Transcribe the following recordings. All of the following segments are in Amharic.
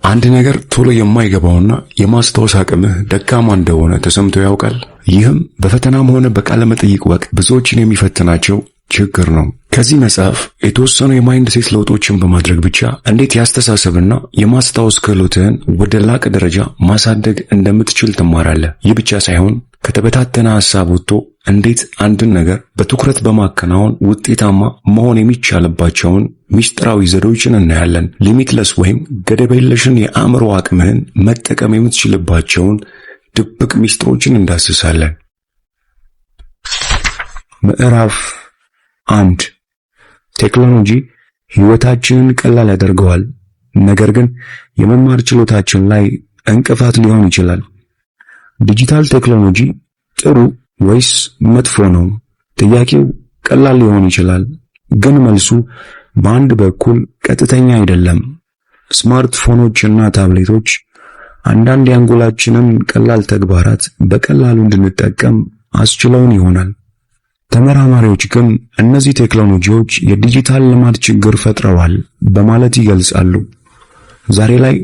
አንድ ነገር ቶሎ የማይገባውና የማስታወስ አቅምህ ደካማ እንደሆነ ተሰምቶ ያውቃል? ይህም በፈተናም ሆነ በቃለ መጠይቅ ወቅት ብዙዎችን የሚፈትናቸው ችግር ነው። ከዚህ መጽሐፍ የተወሰኑ የማይንድ ሴት ለውጦችን በማድረግ ብቻ እንዴት ያስተሳሰብና የማስታወስ ክህሎትህን ወደ ላቀ ደረጃ ማሳደግ እንደምትችል ትማራለህ። ይህ ብቻ ሳይሆን ከተበታተነ ሐሳብ ወጥቶ እንዴት አንድን ነገር በትኩረት በማከናወን ውጤታማ መሆን የሚቻልባቸውን ሚስጥራዊ ዘዴዎችን እናያለን። ሊሚትለስ ወይም ገደብ የለሽን የአእምሮ አቅምህን መጠቀም የምትችልባቸውን ድብቅ ሚስጥሮችን እንዳስሳለን። ምዕራፍ 1 ቴክኖሎጂ ሕይወታችንን ቀላል ያደርገዋል፣ ነገር ግን የመማር ችሎታችን ላይ እንቅፋት ሊሆን ይችላል። ዲጂታል ቴክኖሎጂ ጥሩ ወይስ መጥፎ ነው? ጥያቄው ቀላል ሊሆን ይችላል፣ ግን መልሱ በአንድ በኩል ቀጥተኛ አይደለም። ስማርትፎኖችና ታብሌቶች አንዳንድ የአንጎላችንን ቀላል ተግባራት በቀላሉ እንድንጠቀም አስችለውን ይሆናል። ተመራማሪዎች ግን እነዚህ ቴክኖሎጂዎች የዲጂታል ልማድ ችግር ፈጥረዋል በማለት ይገልጻሉ። ዛሬ ላይ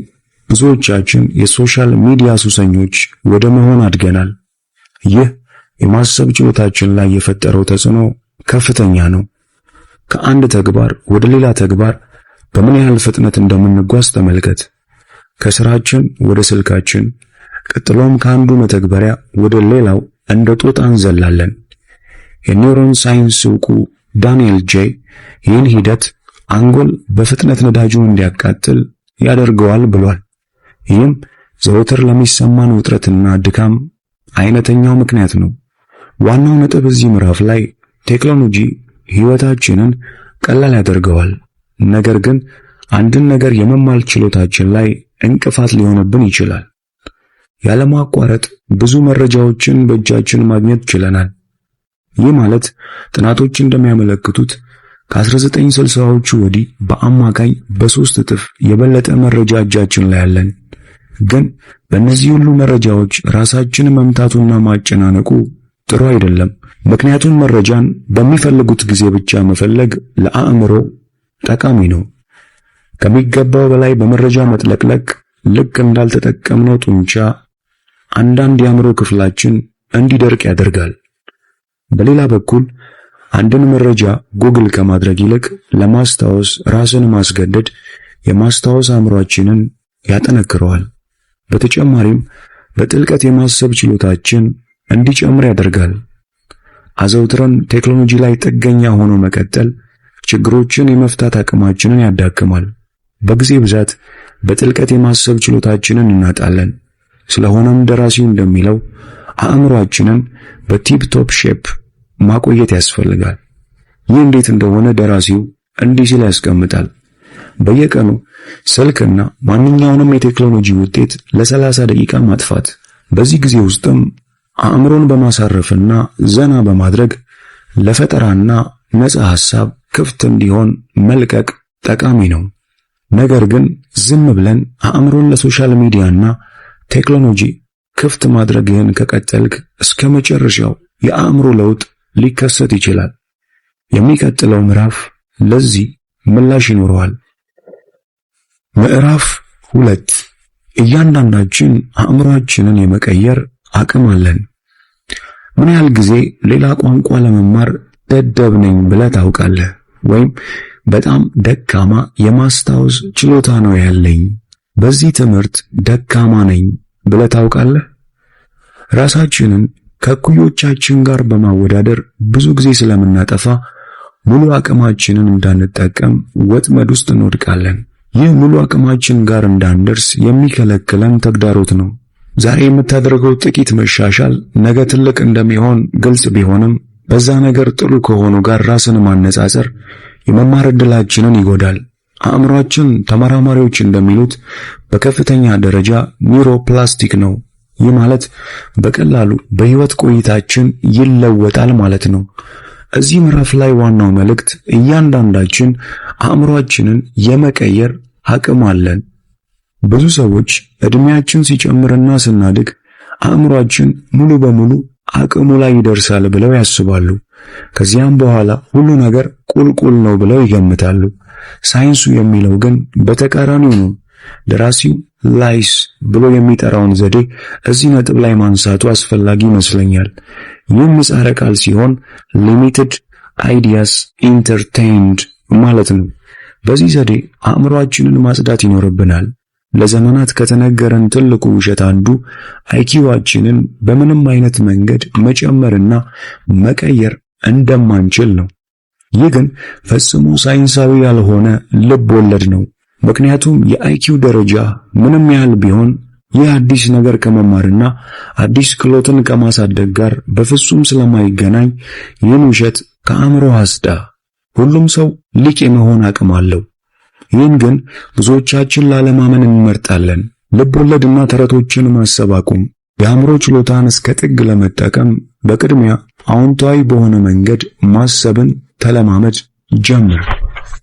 ብዙዎቻችን የሶሻል ሚዲያ ሱሰኞች ወደ መሆን አድገናል። ይህ የማሰብ ችሎታችን ላይ የፈጠረው ተጽዕኖ ከፍተኛ ነው። ከአንድ ተግባር ወደ ሌላ ተግባር በምን ያህል ፍጥነት እንደምንጓዝ ተመልከት። ከስራችን ወደ ስልካችን፣ ቀጥሎም ከአንዱ መተግበሪያ ወደ ሌላው እንደ ጦጣ እንዘላለን። የኒውሮን ሳይንስ ዕውቁ ዳንኤል ጄ ይህን ሂደት አንጎል በፍጥነት ነዳጁን እንዲያቃጥል ያደርገዋል ብሏል። ይህም ዘወትር ለሚሰማን ውጥረትና ድካም አይነተኛው ምክንያት ነው። ዋናው ነጥብ እዚህ ምዕራፍ ላይ ቴክኖሎጂ ሕይወታችንን ቀላል ያደርገዋል፣ ነገር ግን አንድን ነገር የመማር ችሎታችን ላይ እንቅፋት ሊሆንብን ይችላል። ያለማቋረጥ ብዙ መረጃዎችን በእጃችን ማግኘት ችለናል። ይህ ማለት ጥናቶች እንደሚያመለክቱት ከ1960ዎቹ ወዲህ በአማካኝ በ3 እጥፍ የበለጠ መረጃ እጃችን ላይ አለን። ግን በእነዚህ ሁሉ መረጃዎች ራሳችን መምታቱና ማጨናነቁ ጥሩ አይደለም። ምክንያቱም መረጃን በሚፈልጉት ጊዜ ብቻ መፈለግ ለአእምሮ ጠቃሚ ነው። ከሚገባው በላይ በመረጃ መጥለቅለቅ ልክ እንዳልተጠቀምነው ጡንቻ አንዳንድ የአእምሮ ክፍላችን እንዲደርቅ ያደርጋል። በሌላ በኩል አንድን መረጃ ጉግል ከማድረግ ይልቅ ለማስታወስ ራስን ማስገደድ የማስታወስ አእምሮአችንን ያጠነክረዋል። በተጨማሪም በጥልቀት የማሰብ ችሎታችን እንዲጨምር ያደርጋል። አዘውትረን ቴክኖሎጂ ላይ ጥገኛ ሆኖ መቀጠል ችግሮችን የመፍታት አቅማችንን ያዳክማል። በጊዜ ብዛት በጥልቀት የማሰብ ችሎታችንን እናጣለን። ስለሆነም ደራሲው እንደሚለው አእምሮአችንን በቲፕ ቶፕ ሼፕ ማቆየት ያስፈልጋል። ይህ እንዴት እንደሆነ ደራሲው እንዲህ ሲል ያስቀምጣል። በየቀኑ ስልክና ማንኛውንም የቴክኖሎጂ ውጤት ለ30 ደቂቃ ማጥፋት። በዚህ ጊዜ ውስጥም አእምሮን በማሳረፍና ዘና በማድረግ ለፈጠራና ነፃ ሐሳብ ክፍት እንዲሆን መልቀቅ ጠቃሚ ነው። ነገር ግን ዝም ብለን አእምሮን ለሶሻል ሚዲያና ቴክኖሎጂ ክፍት ማድረግህን ከቀጠልክ እስከ መጨረሻው የአእምሮ ለውጥ ሊከሰት ይችላል። የሚቀጥለው ምዕራፍ ለዚህ ምላሽ ይኖረዋል። ምዕራፍ 2 እያንዳንዳችን አእምሮአችንን የመቀየር አቅም አለን። ምን ያህል ጊዜ ሌላ ቋንቋ ለመማር ደደብ ነኝ ብለህ ታውቃለህ? ወይም በጣም ደካማ የማስታወስ ችሎታ ነው ያለኝ፣ በዚህ ትምህርት ደካማ ነኝ ብለህ ታውቃለህ? ራሳችንን ከእኩዮቻችን ጋር በማወዳደር ብዙ ጊዜ ስለምናጠፋ ሙሉ አቅማችንን እንዳንጠቀም ወጥመድ ውስጥ እንወድቃለን። ይህ ሙሉ አቅማችን ጋር እንዳንደርስ የሚከለክለን ተግዳሮት ነው። ዛሬ የምታደርገው ጥቂት መሻሻል ነገ ትልቅ እንደሚሆን ግልጽ ቢሆንም በዛ ነገር ጥሩ ከሆኑ ጋር ራስን ማነጻጸር የመማር ዕድላችንን ይጎዳል። አእምሮአችን ተመራማሪዎች እንደሚሉት በከፍተኛ ደረጃ ኒውሮፕላስቲክ ነው። ይህ ማለት በቀላሉ በሕይወት ቆይታችን ይለወጣል ማለት ነው። እዚህ ምዕራፍ ላይ ዋናው መልእክት እያንዳንዳችን አእምሮአችንን የመቀየር አቅም አለን። ብዙ ሰዎች እድሜያችን ሲጨምርና ስናድግ አእምሮአችን ሙሉ በሙሉ አቅሙ ላይ ይደርሳል ብለው ያስባሉ። ከዚያም በኋላ ሁሉ ነገር ቁልቁል ነው ብለው ይገምታሉ። ሳይንሱ የሚለው ግን በተቃራኒው ነው። ደራሲው ላይስ ብሎ የሚጠራውን ዘዴ እዚህ ነጥብ ላይ ማንሳቱ አስፈላጊ ይመስለኛል። ይህ ምህጻረ ቃል ሲሆን ሊሚትድ አይዲያስ ኢንተርቴይንድ ማለት ነው። በዚህ ዘዴ አእምሮአችንን ማጽዳት ይኖርብናል። ለዘመናት ከተነገረን ትልቁ ውሸት አንዱ አይኪዋችንን በምንም አይነት መንገድ መጨመርና መቀየር እንደማንችል ነው። ይህ ግን ፈጽሞ ሳይንሳዊ ያልሆነ ልብ ወለድ ነው። ምክንያቱም የአይኪው ደረጃ ምንም ያህል ቢሆን ይህ አዲስ ነገር ከመማርና አዲስ ክህሎትን ከማሳደግ ጋር በፍጹም ስለማይገናኝ ይህን ውሸት ከአእምሮ አስዳ። ሁሉም ሰው ሊቅ የመሆን አቅም አለው። ይህን ግን ብዙዎቻችን ላለማመን እንመርጣለን። ልብ ወለድና ተረቶችን ማሰብ አቁም። የአእምሮ ችሎታን እስከ ጥግ ለመጠቀም በቅድሚያ አዎንታዊ በሆነ መንገድ ማሰብን ተለማመድ ጀምር።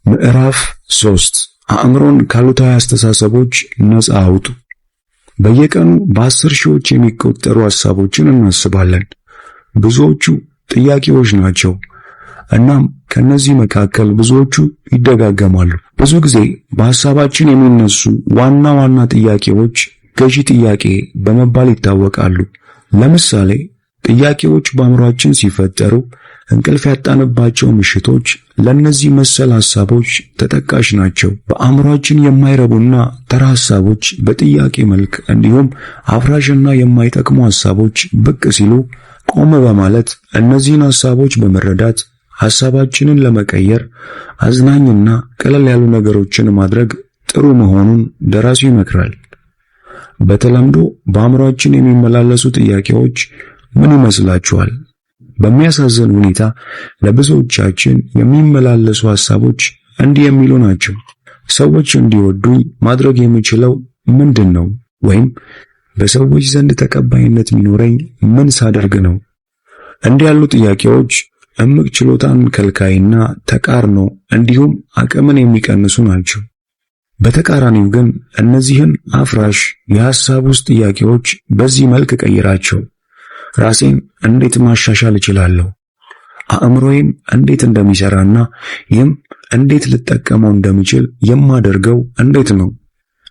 ምዕራፍ 3 አእምሮን ካሉታዊ አስተሳሰቦች ነፃ አውጡ። በየቀኑ በ10 ሺዎች የሚቆጠሩ ሐሳቦችን እናስባለን። ብዙዎቹ ጥያቄዎች ናቸው። እናም ከነዚህ መካከል ብዙዎቹ ይደጋገማሉ። ብዙ ጊዜ በሐሳባችን የሚነሱ ዋና ዋና ጥያቄዎች ገዢ ጥያቄ በመባል ይታወቃሉ። ለምሳሌ ጥያቄዎች በአእምሮአችን ሲፈጠሩ እንቅልፍ ያጣንባቸው ምሽቶች ለነዚህ መሰል ሐሳቦች ተጠቃሽ ናቸው። በአእምሮአችን የማይረቡና ተራ ሐሳቦች በጥያቄ መልክ እንዲሁም አፍራሽና የማይጠቅሙ ሐሳቦች ብቅ ሲሉ ቆም በማለት እነዚህን ሐሳቦች በመረዳት ሐሳባችንን ለመቀየር አዝናኝና ቀለል ያሉ ነገሮችን ማድረግ ጥሩ መሆኑን ደራሲው ይመክራል። በተለምዶ በአእምሮአችን የሚመላለሱ ጥያቄዎች ምን ይመስላችኋል? በሚያሳዝን ሁኔታ ለብዙዎቻችን የሚመላለሱ ሐሳቦች እንዲህ የሚሉ ናቸው። ሰዎች እንዲወዱኝ ማድረግ የምችለው ምንድን ነው? ወይም በሰዎች ዘንድ ተቀባይነት የሚኖረኝ ምን ሳደርግ ነው? እንዲህ ያሉ ጥያቄዎች እምቅ ችሎታን ከልካይና ተቃርኖ እንዲሁም አቅምን የሚቀንሱ ናቸው። በተቃራኒው ግን እነዚህን አፍራሽ የሐሳብ ውስጥ ጥያቄዎች በዚህ መልክ ቀይራቸው። ራሴን እንዴት ማሻሻል እችላለሁ? አእምሮዬም እንዴት እንደሚሰራና ይህም እንዴት ልጠቀመው እንደምችል የማደርገው እንዴት ነው?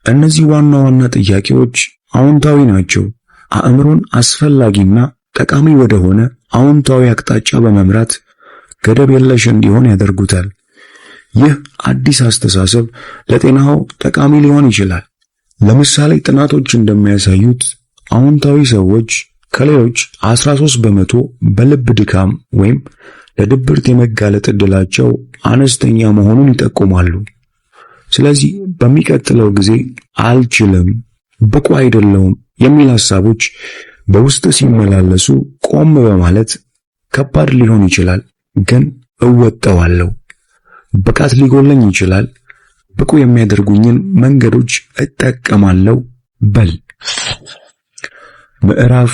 እነዚህ ዋና ዋና ጥያቄዎች አዎንታዊ ናቸው። አእምሮን አስፈላጊና ጠቃሚ ወደሆነ አዎንታዊ አቅጣጫ በመምራት ገደብ የለሽ እንዲሆን ያደርጉታል። ይህ አዲስ አስተሳሰብ ለጤናው ጠቃሚ ሊሆን ይችላል። ለምሳሌ ጥናቶች እንደሚያሳዩት አዎንታዊ ሰዎች ከሌሎች 13 በመቶ በልብ ድካም ወይም ለድብርት የመጋለጥ ዕድላቸው አነስተኛ መሆኑን ይጠቁማሉ። ስለዚህ በሚቀጥለው ጊዜ አልችልም፣ ብቁ አይደለሁም የሚል ሐሳቦች በውስጥ ሲመላለሱ ቆም በማለት ከባድ ሊሆን ይችላል፣ ግን እወጣዋለሁ። ብቃት ሊጎለኝ ይችላል፣ ብቁ የሚያደርጉኝን መንገዶች እጠቀማለሁ በል። ምዕራፍ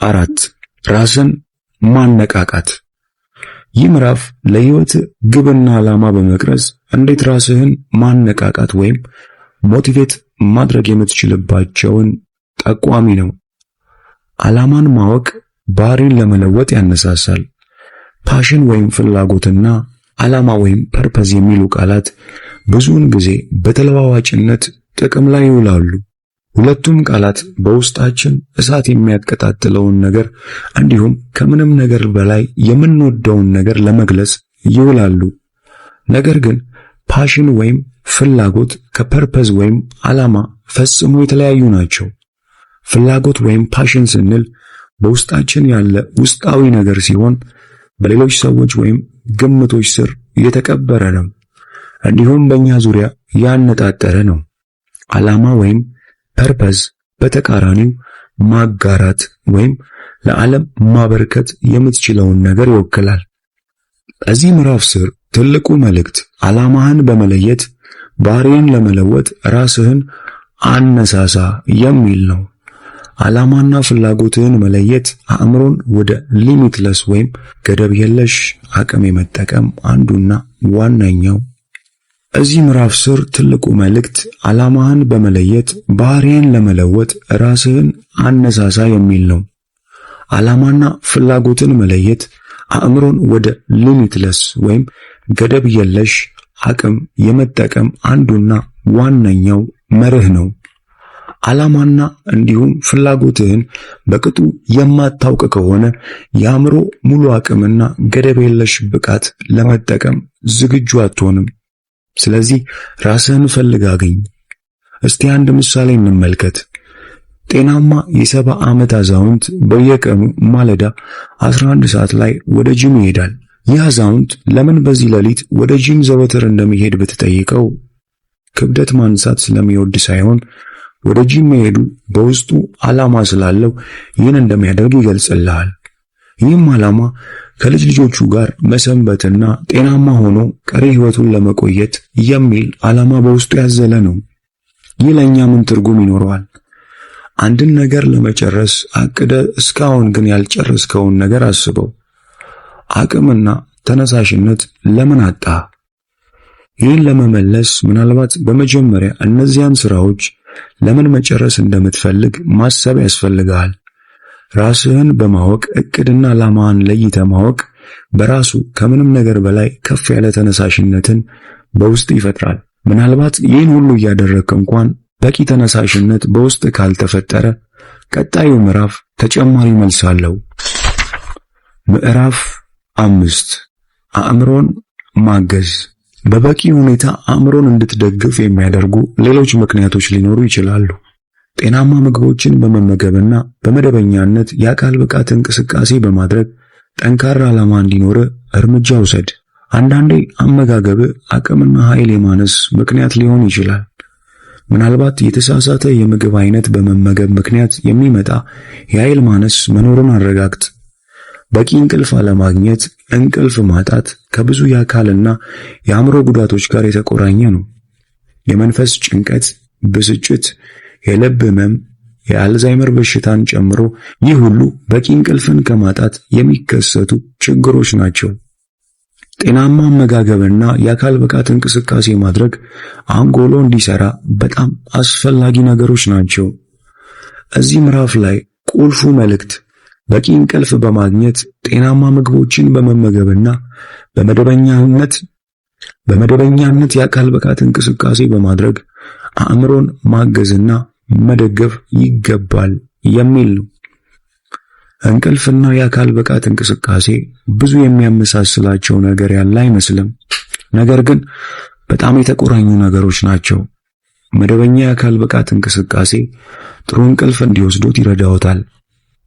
4 ራስን ማነቃቃት። ይህ ምዕራፍ ለሕይወት ግብና ዓላማ በመቅረጽ እንዴት ራስህን ማነቃቃት ወይም ሞቲቬት ማድረግ የምትችልባቸውን ጠቋሚ ነው። ዓላማን ማወቅ ባህሪን ለመለወጥ ያነሳሳል። ፓሽን ወይም ፍላጎትና ዓላማ ወይም ፐርፐዝ የሚሉ ቃላት ብዙውን ጊዜ በተለዋዋጭነት ጥቅም ላይ ይውላሉ። ሁለቱም ቃላት በውስጣችን እሳት የሚያቀጣጥለውን ነገር እንዲሁም ከምንም ነገር በላይ የምንወደውን ነገር ለመግለጽ ይውላሉ። ነገር ግን ፓሽን ወይም ፍላጎት ከፐርፐዝ ወይም ዓላማ ፈጽሞ የተለያዩ ናቸው። ፍላጎት ወይም ፓሽን ስንል በውስጣችን ያለ ውስጣዊ ነገር ሲሆን በሌሎች ሰዎች ወይም ግምቶች ስር የተቀበረ ነው፣ እንዲሁም በእኛ ዙሪያ ያነጣጠረ ነው። ዓላማ ወይም ፐርፐዝ በተቃራኒው ማጋራት ወይም ለዓለም ማበርከት የምትችለውን ነገር ይወክላል። በዚህ ምዕራፍ ስር ትልቁ መልእክት ዓላማህን በመለየት ባህሪን ለመለወጥ ራስህን አነሳሳ የሚል ነው። ዓላማና ፍላጎትህን መለየት አእምሮን ወደ ሊሚትለስ ወይም ገደብ የለሽ አቅም የመጠቀም አንዱና ዋነኛው። እዚህ ምዕራፍ ስር ትልቁ መልእክት ዓላማህን በመለየት ባህሪን ለመለወጥ ራስህን አነሳሳ የሚል ነው። ዓላማና ፍላጎትን መለየት አእምሮን ወደ ሊሚትለስ ወይም ገደብ የለሽ አቅም የመጠቀም አንዱና ዋነኛው መርህ ነው። ዓላማና እንዲሁም ፍላጎትህን በቅጡ የማታውቅ ከሆነ የአእምሮ ሙሉ አቅምና ገደብ የለሽ ብቃት ለመጠቀም ዝግጁ አትሆንም። ስለዚህ ራስህን ፈልግ አግኝ። እስቲ አንድ ምሳሌ እንመልከት። ጤናማ የ70 ዓመት አዛውንት በየቀኑ ማለዳ 11 ሰዓት ላይ ወደ ጂም ይሄዳል። ይህ አዛውንት ለምን በዚህ ሌሊት ወደ ጂም ዘወትር እንደሚሄድ ብትጠይቀው ክብደት ማንሳት ስለሚወድ ሳይሆን ወደ ጂም መሄዱ በውስጡ ዓላማ ስላለው ይህን እንደሚያደርግ ይገልጽልሃል። ይህም ዓላማ ከልጅ ልጆቹ ጋር መሰንበትና ጤናማ ሆኖ ቀሪ ሕይወቱን ለመቆየት የሚል ዓላማ በውስጡ ያዘለ ነው። ይህ ለእኛ ምን ትርጉም ይኖረዋል? አንድን ነገር ለመጨረስ አቅደ እስካሁን ግን ያልጨረስከውን ነገር አስበው። አቅምና ተነሳሽነት ለምን አጣ? ይህን ለመመለስ ምናልባት በመጀመሪያ እነዚያን ስራዎች ለምን መጨረስ እንደምትፈልግ ማሰብ ያስፈልጋል። ራስህን በማወቅ እቅድና ዓላማን ለይተህ ማወቅ በራሱ ከምንም ነገር በላይ ከፍ ያለ ተነሳሽነትን በውስጥ ይፈጥራል። ምናልባት ይህን ሁሉ እያደረግክ እንኳን በቂ ተነሳሽነት በውስጥ ካልተፈጠረ ቀጣዩ ምዕራፍ ተጨማሪ መልስ አለው። ምዕራፍ 5 አእምሮን ማገዝ። በበቂ ሁኔታ አእምሮን እንድትደግፍ የሚያደርጉ ሌሎች ምክንያቶች ሊኖሩ ይችላሉ። ጤናማ ምግቦችን በመመገብና በመደበኛነት የአካል ብቃት እንቅስቃሴ በማድረግ ጠንካራ ዓላማ እንዲኖር እርምጃ ውሰድ። አንዳንዴ አመጋገብ አቅምና ኃይል የማነስ ምክንያት ሊሆን ይችላል። ምናልባት የተሳሳተ የምግብ አይነት በመመገብ ምክንያት የሚመጣ የኃይል ማነስ መኖሩን አረጋግጥ። በቂ እንቅልፍ አለማግኘት፣ እንቅልፍ ማጣት ከብዙ የአካልና የአእምሮ ጉዳቶች ጋር የተቆራኘ ነው። የመንፈስ ጭንቀት፣ ብስጭት፣ የልብ ህመም፣ የአልዛይመር በሽታን ጨምሮ ይህ ሁሉ በቂ እንቅልፍን ከማጣት የሚከሰቱ ችግሮች ናቸው። ጤናማ አመጋገብና የአካል ብቃት እንቅስቃሴ ማድረግ አንጎሎ እንዲሰራ በጣም አስፈላጊ ነገሮች ናቸው። እዚህ ምዕራፍ ላይ ቁልፉ መልእክት በቂ እንቅልፍ በማግኘት ጤናማ ምግቦችን በመመገብና በመደበኛነት የአካል ብቃት እንቅስቃሴ በማድረግ አእምሮን ማገዝና መደገፍ ይገባል የሚል ነው። እንቅልፍና የአካል ብቃት እንቅስቃሴ ብዙ የሚያመሳስላቸው ነገር ያለ አይመስልም። ነገር ግን በጣም የተቆራኙ ነገሮች ናቸው። መደበኛ የአካል ብቃት እንቅስቃሴ ጥሩ እንቅልፍ እንዲወስዱት ይረዳዎታል።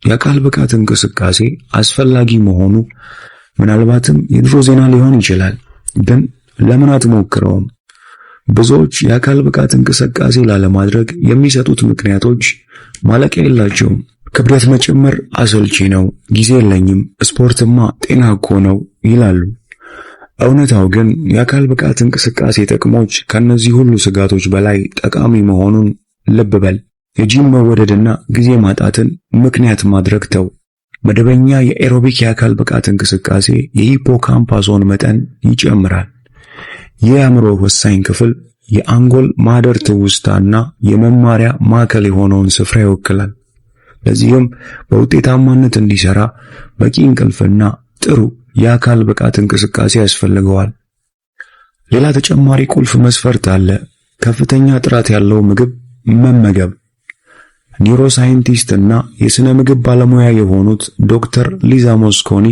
የአካል ብቃት እንቅስቃሴ አስፈላጊ መሆኑ ምናልባትም የድሮ ዜና ሊሆን ይችላል፣ ግን ለምን አትሞክረውም? ብዙዎች የአካል ብቃት እንቅስቃሴ ላለማድረግ የሚሰጡት ምክንያቶች ማለቂያ የላቸውም። ክብደት መጨመር አሰልቺ ነው፣ ጊዜ የለኝም፣ ስፖርትማ ጤና እኮ ነው ይላሉ። እውነታው ግን የአካል ብቃት እንቅስቃሴ ጥቅሞች ከነዚህ ሁሉ ስጋቶች በላይ ጠቃሚ መሆኑን ልብ በል። የጂም መወደድና ጊዜ ማጣትን ምክንያት ማድረግ ተው። መደበኛ የኤሮቢክ የአካል ብቃት እንቅስቃሴ የሂፖካምፓሶን መጠን ይጨምራል። ይህ የአእምሮ ወሳኝ ክፍል የአንጎል ማህደር ትውስታና የመማሪያ ማዕከል የሆነውን ስፍራ ይወክላል። ለዚህም በውጤታማነት እንዲሰራ በቂ እንቅልፍና ጥሩ የአካል ብቃት እንቅስቃሴ ያስፈልገዋል። ሌላ ተጨማሪ ቁልፍ መስፈርት አለ። ከፍተኛ ጥራት ያለው ምግብ መመገብ። ኒውሮሳይንቲስት እና የስነ ምግብ ባለሙያ የሆኑት ዶክተር ሊዛ ሞስኮኒ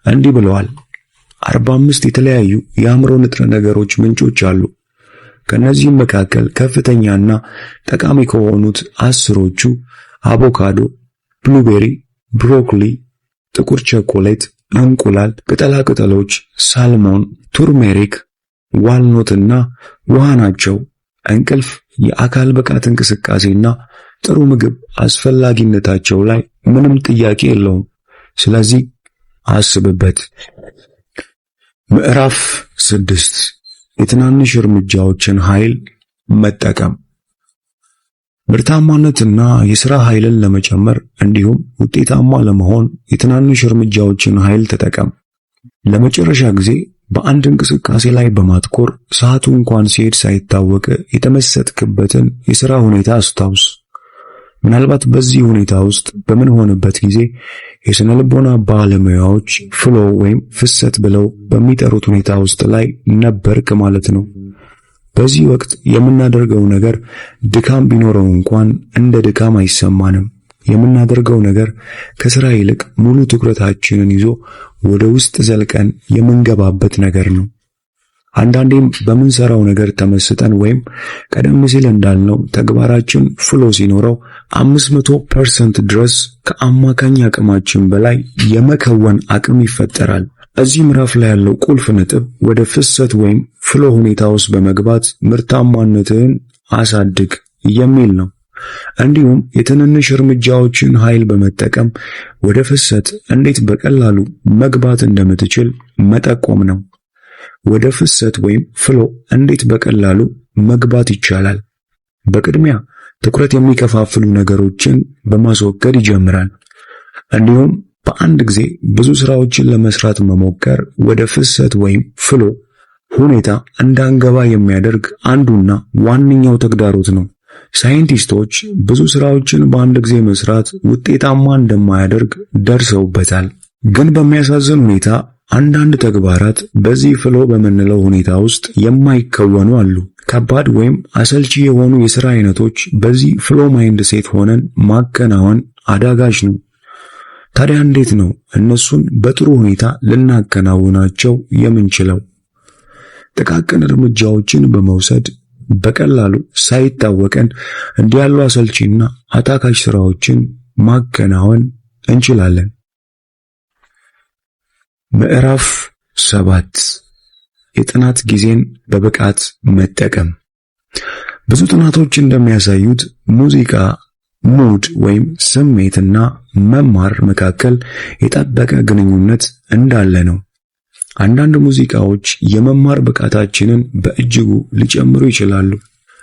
እንዲህ ብለዋል። 45 የተለያዩ የአእምሮ ንጥረ ነገሮች ምንጮች አሉ። ከነዚህም መካከል ከፍተኛና ጠቃሚ ከሆኑት 10ዎቹ አቮካዶ፣ ብሉቤሪ፣ ብሮኮሊ፣ ጥቁር ቸኮሌት፣ እንቁላል፣ ቅጠላቅጠሎች፣ ሳልሞን፣ ቱርሜሪክ፣ ዋልኖትና ውሃ ናቸው። እንቅልፍ፣ የአካል ብቃት እንቅስቃሴና ጥሩ ምግብ አስፈላጊነታቸው ላይ ምንም ጥያቄ የለውም። ስለዚህ አስብበት። ምዕራፍ 6 የትናንሽ እርምጃዎችን ኃይል መጠቀም። ምርታማነትና የሥራ ኃይልን ለመጨመር እንዲሁም ውጤታማ ለመሆን የትናንሽ እርምጃዎችን ኃይል ተጠቀም። ለመጨረሻ ጊዜ በአንድ እንቅስቃሴ ላይ በማትኮር ሰዓቱ እንኳን ሲሄድ ሳይታወቅ የተመሰጥክበትን የሥራ ሁኔታ አስታውስ። ምናልባት በዚህ ሁኔታ ውስጥ በምንሆንበት ጊዜ የሥነ ልቦና ባለሙያዎች ፍሎ ወይም ፍሰት ብለው በሚጠሩት ሁኔታ ውስጥ ላይ ነበርክ ማለት ነው። በዚህ ወቅት የምናደርገው ነገር ድካም ቢኖረው እንኳን እንደ ድካም አይሰማንም። የምናደርገው ነገር ከስራ ይልቅ ሙሉ ትኩረታችንን ይዞ ወደ ውስጥ ዘልቀን የምንገባበት ነገር ነው። አንዳንዴም በምንሰራው ነገር ተመስጠን ወይም ቀደም ሲል እንዳልነው ተግባራችን ፍሎ ሲኖረው 500% ድረስ ከአማካኝ አቅማችን በላይ የመከወን አቅም ይፈጠራል። እዚህ ምዕራፍ ላይ ያለው ቁልፍ ነጥብ ወደ ፍሰት ወይም ፍሎ ሁኔታ ውስጥ በመግባት ምርታማነትን አሳድግ የሚል ነው። እንዲሁም የትንንሽ እርምጃዎችን ኃይል በመጠቀም ወደ ፍሰት እንዴት በቀላሉ መግባት እንደምትችል መጠቆም ነው። ወደ ፍሰት ወይም ፍሎ እንዴት በቀላሉ መግባት ይቻላል? በቅድሚያ ትኩረት የሚከፋፍሉ ነገሮችን በማስወገድ ይጀምራል። እንዲሁም በአንድ ጊዜ ብዙ ስራዎችን ለመስራት መሞከር ወደ ፍሰት ወይም ፍሎ ሁኔታ እንዳንገባ የሚያደርግ አንዱና ዋነኛው ተግዳሮት ነው። ሳይንቲስቶች ብዙ ስራዎችን በአንድ ጊዜ መስራት ውጤታማ እንደማያደርግ ደርሰውበታል። ግን በሚያሳዝን ሁኔታ አንዳንድ ተግባራት በዚህ ፍሎ በምንለው ሁኔታ ውስጥ የማይከወኑ አሉ። ከባድ ወይም አሰልቺ የሆኑ የሥራ አይነቶች በዚህ ፍሎ ማይንድ ሴት ሆነን ማከናወን አዳጋች ነው። ታዲያ እንዴት ነው እነሱን በጥሩ ሁኔታ ልናከናውናቸው የምንችለው? ጥቃቅን እርምጃዎችን በመውሰድ በቀላሉ ሳይታወቀን እንዲህ ያሉ አሰልቺና አታካች ስራዎችን ማከናወን እንችላለን። ምዕራፍ 7 የጥናት ጊዜን በብቃት መጠቀም። ብዙ ጥናቶች እንደሚያሳዩት ሙዚቃ፣ ሙድ ወይም ስሜትና መማር መካከል የጠበቀ ግንኙነት እንዳለ ነው። አንዳንድ ሙዚቃዎች የመማር ብቃታችንን በእጅጉ ሊጨምሩ ይችላሉ።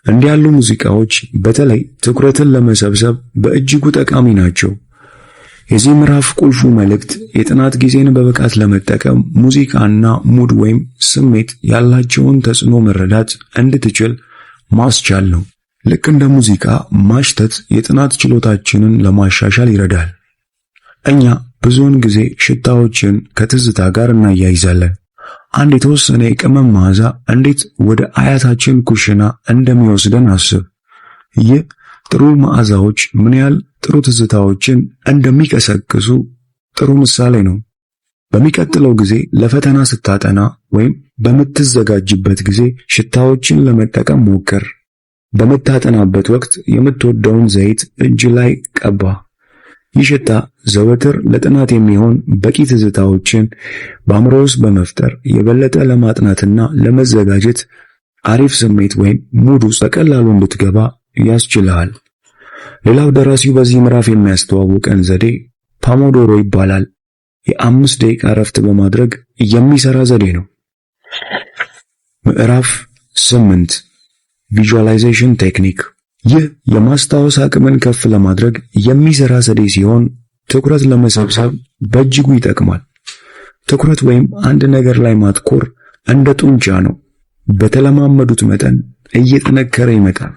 እንዲህ ያሉ ሙዚቃዎች በተለይ ትኩረትን ለመሰብሰብ በእጅጉ ጠቃሚ ናቸው። የዚህ ምዕራፍ ቁልፉ መልእክት የጥናት ጊዜን በብቃት ለመጠቀም ሙዚቃና ሙድ ወይም ስሜት ያላቸውን ተጽዕኖ መረዳት እንድትችል ማስቻል ነው። ልክ እንደ ሙዚቃ ማሽተት የጥናት ችሎታችንን ለማሻሻል ይረዳል። እኛ ብዙውን ጊዜ ሽታዎችን ከትዝታ ጋር እናያይዛለን። አንድ የተወሰነ የቅመም መዓዛ እንዴት ወደ አያታችን ኩሽና እንደሚወስደን አስብ። ይህ ጥሩ መዓዛዎች ምን ያህል ጥሩ ትዝታዎችን እንደሚቀሰቅሱ ጥሩ ምሳሌ ነው። በሚቀጥለው ጊዜ ለፈተና ስታጠና ወይም በምትዘጋጅበት ጊዜ ሽታዎችን ለመጠቀም ሞክር። በምታጠናበት ወቅት የምትወደውን ዘይት እጅ ላይ ቀባ። ይህ ሽታ ዘወትር ለጥናት የሚሆን በቂ ትዝታዎችን በአእምሮ ውስጥ በመፍጠር የበለጠ ለማጥናትና ለመዘጋጀት አሪፍ ስሜት ወይም ሙድ ውስጥ በቀላሉ እንድትገባ ያስችልሃል። ሌላው ደራሲው በዚህ ምዕራፍ የሚያስተዋውቀን ዘዴ ፖሞዶሮ ይባላል። የ5 ደቂቃ እረፍት በማድረግ የሚሰራ ዘዴ ነው። ምዕራፍ 8 ቪዥዋላይዜሽን ቴክኒክ። ይህ የማስታወስ አቅምን ከፍ ለማድረግ የሚሰራ ዘዴ ሲሆን ትኩረት ለመሰብሰብ በእጅጉ ይጠቅማል። ትኩረት ወይም አንድ ነገር ላይ ማትኮር እንደ ጡንቻ ነው። በተለማመዱት መጠን እየጠነከረ ይመጣል።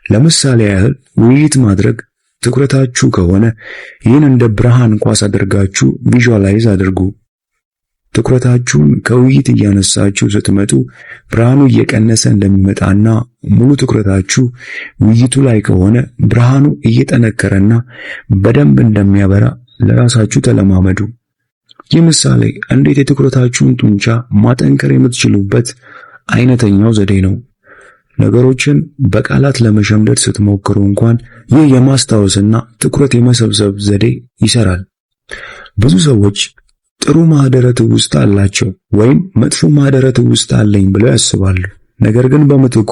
ለምሳሌ ያህል ውይይት ማድረግ ትኩረታችሁ ከሆነ ይህን እንደ ብርሃን ኳስ አድርጋችሁ ቪዥዋላይዝ አድርጉ። ትኩረታችሁን ከውይይት እያነሳችሁ ስትመጡ ብርሃኑ እየቀነሰ እንደሚመጣና ሙሉ ትኩረታችሁ ውይይቱ ላይ ከሆነ ብርሃኑ እየጠነከረና በደንብ እንደሚያበራ ለራሳችሁ ተለማመዱ። ይህ ምሳሌ እንዴት የትኩረታችሁን ጡንቻ ማጠንከር የምትችሉበት አይነተኛው ዘዴ ነው። ነገሮችን በቃላት ለመሸምደድ ስትሞክሩ እንኳን ይህ የማስታወስና ትኩረት የመሰብሰብ ዘዴ ይሰራል። ብዙ ሰዎች ጥሩ ማህደረ ትውስታ አላቸው ወይም መጥፎ ማህደረ ትውስታ አለኝ ብለው ያስባሉ። ነገር ግን በምትኩ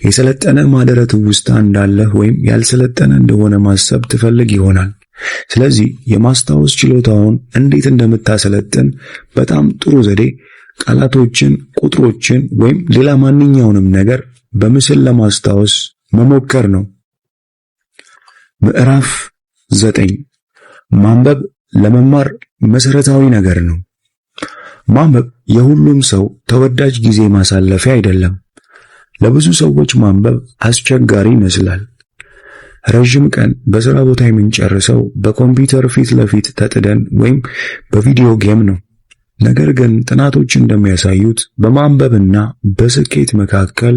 የሰለጠነ ማህደረ ትውስታ እንዳለህ ወይም ያልሰለጠነ እንደሆነ ማሰብ ትፈልግ ይሆናል። ስለዚህ የማስታወስ ችሎታውን እንዴት እንደምታሰለጥን በጣም ጥሩ ዘዴ ቃላቶችን፣ ቁጥሮችን ወይም ሌላ ማንኛውንም ነገር በምስል ለማስታወስ መሞከር ነው። ምዕራፍ 9 ማንበብ ለመማር መሰረታዊ ነገር ነው። ማንበብ የሁሉም ሰው ተወዳጅ ጊዜ ማሳለፊያ አይደለም። ለብዙ ሰዎች ማንበብ አስቸጋሪ ይመስላል። ረጅም ቀን በሥራ ቦታ የምንጨርሰው በኮምፒውተር ፊት ለፊት ተጥደን ወይም በቪዲዮ ጌም ነው። ነገር ግን ጥናቶች እንደሚያሳዩት በማንበብና በስኬት መካከል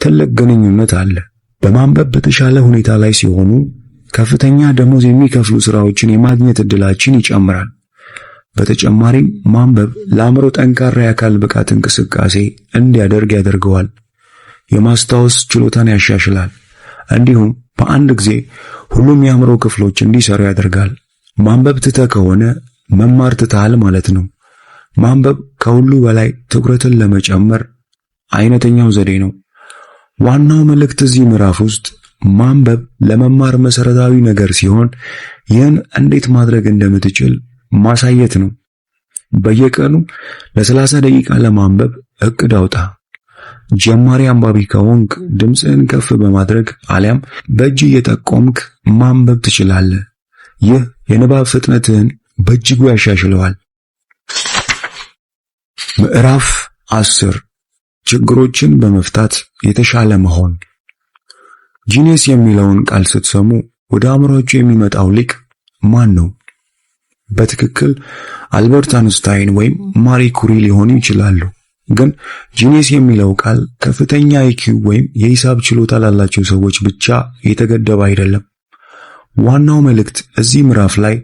ትልቅ ግንኙነት አለ። በማንበብ በተሻለ ሁኔታ ላይ ሲሆኑ ከፍተኛ ደሞዝ የሚከፍሉ ስራዎችን የማግኘት እድላችን ይጨምራል። በተጨማሪም ማንበብ ለአእምሮ ጠንካራ የአካል ብቃት እንቅስቃሴ እንዲያደርግ ያደርገዋል። የማስታወስ ችሎታን ያሻሽላል። እንዲሁም በአንድ ጊዜ ሁሉም የአእምሮ ክፍሎች እንዲሰሩ ያደርጋል። ማንበብ ትተህ ከሆነ መማር ትተሃል ማለት ነው። ማንበብ ከሁሉ በላይ ትኩረትን ለመጨመር አይነተኛው ዘዴ ነው። ዋናው መልእክት እዚህ ምዕራፍ ውስጥ ማንበብ ለመማር መሰረታዊ ነገር ሲሆን ይህን እንዴት ማድረግ እንደምትችል ማሳየት ነው። በየቀኑ ለ30 ደቂቃ ለማንበብ እቅድ አውጣ። ጀማሪ አንባቢ ከሆንክ ድምፅህን ከፍ በማድረግ አሊያም በእጅ እየጠቆምክ ማንበብ ትችላለህ። ይህ የንባብ ፍጥነትህን በእጅጉ ያሻሽለዋል። ምዕራፍ 10 ችግሮችን በመፍታት የተሻለ መሆን። ጂኒየስ የሚለውን ቃል ስትሰሙ ወደ አእምሮአችሁ የሚመጣው ሊቅ ማን ነው? በትክክል አልበርት አንስታይን ወይም ማሪ ኩሪ ሊሆኑ ይችላሉ። ግን ጂኒየስ የሚለው ቃል ከፍተኛ IQ ወይም የሂሳብ ችሎታ ላላቸው ሰዎች ብቻ የተገደበ አይደለም። ዋናው መልእክት እዚህ ምዕራፍ ላይ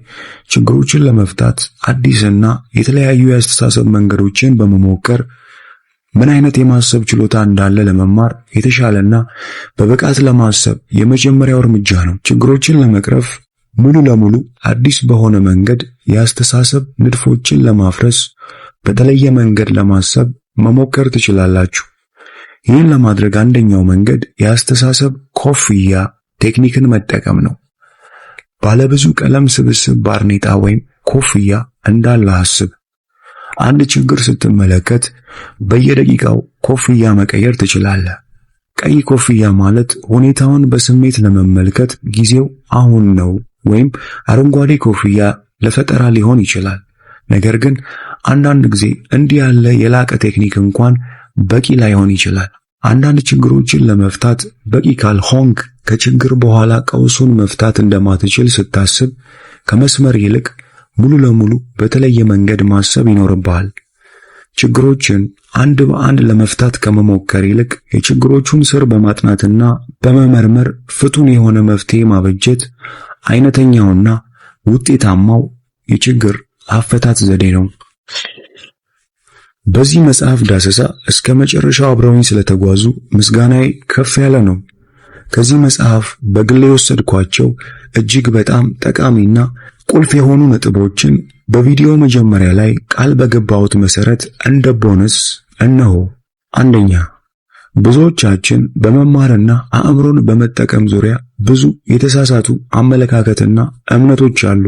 ችግሮችን ለመፍታት አዲስና የተለያዩ የአስተሳሰብ መንገዶችን በመሞከር ምን አይነት የማሰብ ችሎታ እንዳለ ለመማር የተሻለና በብቃት ለማሰብ የመጀመሪያው እርምጃ ነው። ችግሮችን ለመቅረፍ ሙሉ ለሙሉ አዲስ በሆነ መንገድ የአስተሳሰብ ንድፎችን ለማፍረስ በተለየ መንገድ ለማሰብ መሞከር ትችላላችሁ። ይህን ለማድረግ አንደኛው መንገድ የአስተሳሰብ ኮፍያ ቴክኒክን መጠቀም ነው። ባለብዙ ቀለም ስብስብ ባርኔጣ ወይም ኮፍያ እንዳለ አስብ። አንድ ችግር ስትመለከት በየደቂቃው ኮፍያ መቀየር ትችላለህ። ቀይ ኮፍያ ማለት ሁኔታውን በስሜት ለመመልከት ጊዜው አሁን ነው፣ ወይም አረንጓዴ ኮፍያ ለፈጠራ ሊሆን ይችላል። ነገር ግን አንዳንድ ጊዜ እንዲህ ያለ የላቀ ቴክኒክ እንኳን በቂ ላይሆን ይችላል። አንዳንድ ችግሮችን ለመፍታት በቂ ካልሆንክ ከችግር በኋላ ቀውሱን መፍታት እንደማትችል ስታስብ ከመስመር ይልቅ ሙሉ ለሙሉ በተለየ መንገድ ማሰብ ይኖርብሃል። ችግሮችን አንድ በአንድ ለመፍታት ከመሞከር ይልቅ የችግሮቹን ስር በማጥናትና በመመርመር ፍቱን የሆነ መፍትሄ ማበጀት አይነተኛውና ውጤታማው የችግር አፈታት ዘዴ ነው። በዚህ መጽሐፍ ዳሰሳ እስከ መጨረሻው አብረውኝ ስለተጓዙ ምስጋናዬ ከፍ ያለ ነው። ከዚህ መጽሐፍ በግል የወሰድኳቸው እጅግ በጣም ጠቃሚና ቁልፍ የሆኑ ነጥቦችን በቪዲዮ መጀመሪያ ላይ ቃል በገባሁት መሰረት እንደ ቦነስ እነሆ። አንደኛ፣ ብዙዎቻችን በመማርና አእምሮን በመጠቀም ዙሪያ ብዙ የተሳሳቱ አመለካከትና እምነቶች አሉ።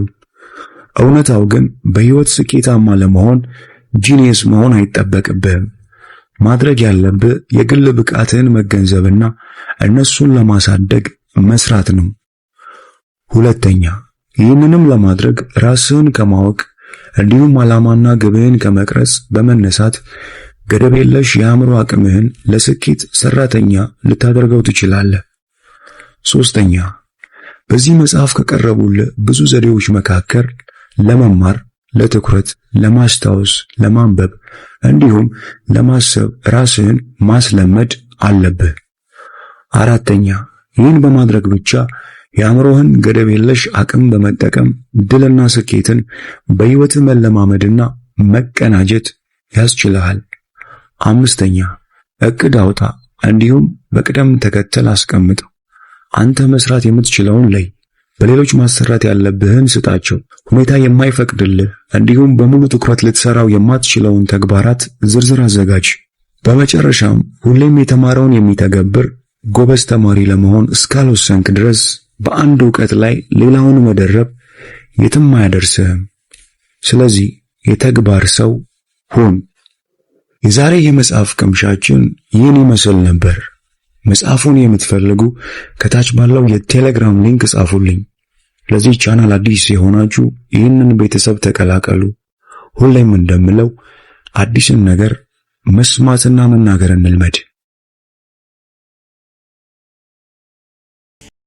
እውነታው ግን በህይወት ስኬታማ ለመሆን ጂኒየስ መሆን አይጠበቅብህም። ማድረግ ያለብህ የግል ብቃትህን መገንዘብና እነሱን ለማሳደግ መስራት ነው። ሁለተኛ፣ ይህንንም ለማድረግ ራስህን ከማወቅ እንዲሁም ዓላማና ግብህን ከመቅረጽ በመነሳት ገደብ የለሽ የአእምሮ አቅምህን ለስኬት ሰራተኛ ልታደርገው ትችላለህ። ሶስተኛ፣ በዚህ መጽሐፍ ከቀረቡልህ ብዙ ዘዴዎች መካከል ለመማር፣ ለትኩረት፣ ለማስታወስ፣ ለማንበብ እንዲሁም ለማሰብ ራስህን ማስለመድ አለብህ። አራተኛ፣ ይህን በማድረግ ብቻ የአእምሮህን ገደብ የለሽ አቅም በመጠቀም ድልና ስኬትን በህይወት መለማመድና መቀናጀት ያስችልሃል። አምስተኛ፣ እቅድ አውጣ፣ እንዲሁም በቅደም ተከተል አስቀምጠው። አንተ መስራት የምትችለውን ለይ፣ በሌሎች ማሰራት ያለብህን ስጣቸው። ሁኔታ የማይፈቅድልህ እንዲሁም በሙሉ ትኩረት ልትሰራው የማትችለውን ተግባራት ዝርዝር አዘጋጅ። በመጨረሻም ሁሌም የተማረውን የሚተገብር ጎበዝ ተማሪ ለመሆን እስካልወሰንክ ድረስ በአንድ ዕውቀት ላይ ሌላውን መደረብ የትም አያደርስህም። ስለዚህ የተግባር ሰው ሁን። የዛሬ የመጽሐፍ ቅምሻችን ይህን ይመስል ነበር። መጽሐፉን የምትፈልጉ ከታች ባለው የቴሌግራም ሊንክ ጻፉልኝ። ለዚህ ቻናል አዲስ የሆናችሁ ይህንን ቤተሰብ ተቀላቀሉ። ሁሌም እንደምለው አዲስን ነገር መስማትና መናገር እንልመድ።